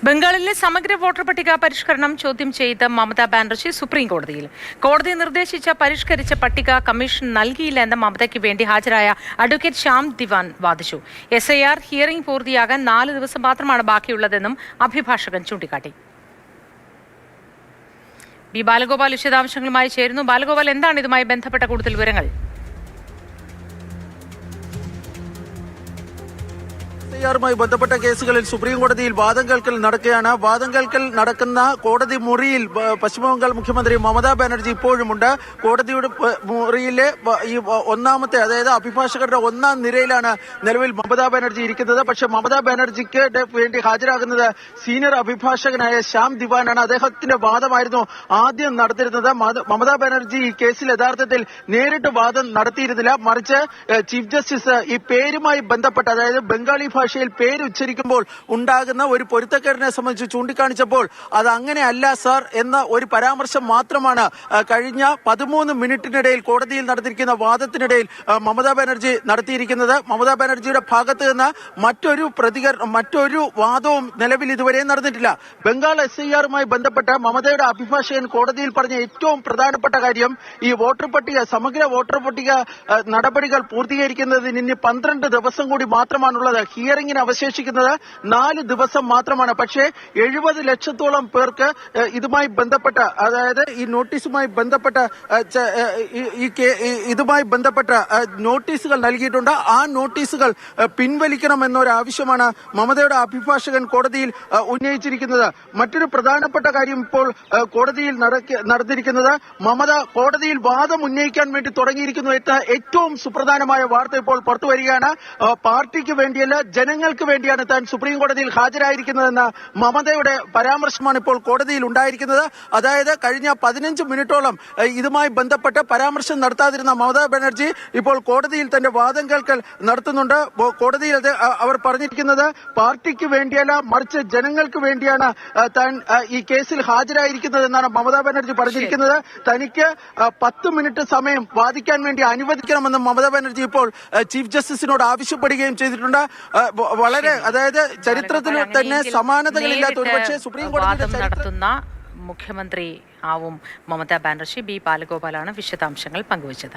ബംഗാളിലെ സമഗ്ര വോട്ടർ പട്ടിക പരിഷ്കരണം ചോദ്യം ചെയ്ത് മമതാ ബാനർജി സുപ്രീം കോടതിയിൽ. കോടതി നിർദ്ദേശിച്ച പരിഷ്കരിച്ച പട്ടിക കമ്മീഷൻ നൽകിയില്ല എന്ന് മമതയ്ക്ക് വേണ്ടി ഹാജരായ അഡ്വക്കേറ്റ് ശ്യാം ദിവാൻ വാദിച്ചു. SIR ഹിയറിംഗ് പൂർത്തിയാകാൻ 4 ദിവസം മാത്രമാണ് ബാക്കിയുള്ളതെന്നും അഭിഭാഷകൻ ചൂണ്ടിക്കാട്ടി. ബി ബാലഗോപാൽ വിശദാംശങ്ങളുമായി ചേരുന്നു. ബാലഗോപാൽ, എന്താണ് ഇതുമായി ബന്ധപ്പെട്ട കൂടുതൽ വിവരങ്ങൾ? ുമായി ബന്ധപ്പെട്ട കേസുകളിൽ സുപ്രീം കോടതിയിൽ വാദം കേൾക്കൽ നടക്കുകയാണ്. വാദം കേൾക്കൽ നടക്കുന്ന കോടതി മുറിയിൽ പശ്ചിമബംഗാൾ മുഖ്യമന്ത്രി മമതാ ബാനർജി ഇപ്പോഴുമുണ്ട്. കോടതിയുടെ മുറിയിലെ ഈ ഒന്നാമത്തെ, അതായത് അഭിഭാഷകരുടെ 1ാം നിരയിലാണ് നിലവിൽ മമതാ ബാനർജി ഇരിക്കുന്നത്. പക്ഷെ മമതാ ബാനർജിക്ക് വേണ്ടി ഹാജരാകുന്നത് സീനിയർ അഭിഭാഷകനായ ശ്യാം ദിവാനാണ്. അദ്ദേഹത്തിന്റെ വാദമായിരുന്നു ആദ്യം നടത്തിയിരുന്നത്. മമതാ ബാനർജി ഈ കേസിൽ യഥാർത്ഥത്തിൽ നേരിട്ട് വാദം നടത്തിയിരുന്നില്ല. മറിച്ച് ചീഫ് ജസ്റ്റിസ് ഈ പേരുമായി ബന്ധപ്പെട്ട്, അതായത് ബംഗാളി ഭാഷയിൽ പേര് ഉച്ചരിക്കുമ്പോൾ ഉണ്ടാകുന്ന ഒരു പൊരുത്തക്കേടിനെ സംബന്ധിച്ച് ചൂണ്ടിക്കാണിച്ചപ്പോൾ അത് അങ്ങനെയല്ല സർ എന്ന ഒരു പരാമർശം മാത്രമാണ് കഴിഞ്ഞ 13 മിനിറ്റിനിടയിൽ കോടതിയിൽ നടത്തിയിരിക്കുന്ന വാദത്തിനിടയിൽ മമതാ ബാനർജി നടത്തിയിരിക്കുന്നത്. മമതാ ബാനർജിയുടെ ഭാഗത്ത് നിന്ന് മറ്റൊരു വാദവും നിലവിൽ ഇതുവരെ നടന്നിട്ടില്ല. ബംഗാൾ SIRമായി ബന്ധപ്പെട്ട് മമതയുടെ അഭിഭാഷകൻ കോടതിയിൽ പറഞ്ഞ ഏറ്റവും പ്രധാനപ്പെട്ട കാര്യം ഈ വോട്ടർ പട്ടിക, സമഗ്ര വോട്ടർ പട്ടിക നടപടികൾ പൂർത്തീകരിക്കുന്നതിന് ഇനി 12 ദിവസം കൂടി മാത്രമാണുള്ളത്. ഹിയറിംഗിന് അവശേഷിക്കുന്നത് 4 ദിവസം മാത്രമാണ്. പക്ഷേ 70 ലക്ഷത്തോളം പേർക്ക് ഇതുമായി ബന്ധപ്പെട്ട, അതായത് ഈ നോട്ടീസുമായി ബന്ധപ്പെട്ട നോട്ടീസുകൾ നൽകിയിട്ടുണ്ട്. ആ നോട്ടീസുകൾ പിൻവലിക്കണമെന്നൊരു ആവശ്യമാണ് മമതയുടെ അഭിഭാഷകൻ കോടതിയിൽ ഉന്നയിച്ചിരിക്കുന്നത്. മറ്റൊരു പ്രധാനപ്പെട്ട കാര്യം ഇപ്പോൾ കോടതിയിൽ നടന്നിരിക്കുന്നത്, മമത കോടതിയിൽ വാദം ഉന്നയിക്കാൻ വേണ്ടി തുടങ്ങിയിരിക്കുന്നു എന്ന ഏറ്റവും സുപ്രധാനമായ വാർത്ത ഇപ്പോൾ പുറത്തുവരികയാണ്. പാർട്ടിക്ക് വേണ്ടിയല്ല, ജനങ്ങൾക്ക് വേണ്ടിയാണ് താൻ സുപ്രീം കോടതിയിൽ ഹാജരായിരിക്കുന്നതെന്ന മമതയുടെ പരാമർശമാണ് ഇപ്പോൾ കോടതിയിൽ ഉണ്ടായിരിക്കുന്നത്. അതായത് കഴിഞ്ഞ 15 മിനിറ്റോളം ഇതുമായി ബന്ധപ്പെട്ട് പരാമർശം നടത്താതിരുന്ന മമതാ ബാനർജി ഇപ്പോൾ കോടതിയിൽ തന്റെ വാദം കേൾക്കൽ നടത്തുന്നുണ്ട്. കോടതിയിൽ അവർ പറഞ്ഞിരിക്കുന്നത് പാർട്ടിക്ക് വേണ്ടിയല്ല, മറിച്ച് ജനങ്ങൾക്ക് വേണ്ടിയാണ് താൻ ഈ കേസിൽ ഹാജരായിരിക്കുന്നതെന്നാണ് മമതാ ബാനർജി പറഞ്ഞിരിക്കുന്നത്. തനിക്ക് 10 മിനിറ്റ് സമയം വാദിക്കാൻ വേണ്ടി അനുവദിക്കണമെന്ന് മമതാ ബാനർജി ഇപ്പോൾ ചീഫ് ജസ്റ്റിസിനോട് ആവശ്യപ്പെടുകയും ചെയ്തിട്ടുണ്ട്. വളരെ, അതായത് ചരിത്രത്തിൽ തന്നെ സമാനതകളില്ലാത്ത ഒരുപക്ഷെ സുപ്രീം കോടതിയുടെ നടത്തുന്ന മുഖ്യമന്ത്രി ആവും മമതാ ബാനർജി. ബി ബാലഗോപാലാണ് വിശദാംശങ്ങൾ പങ്കുവച്ചത്.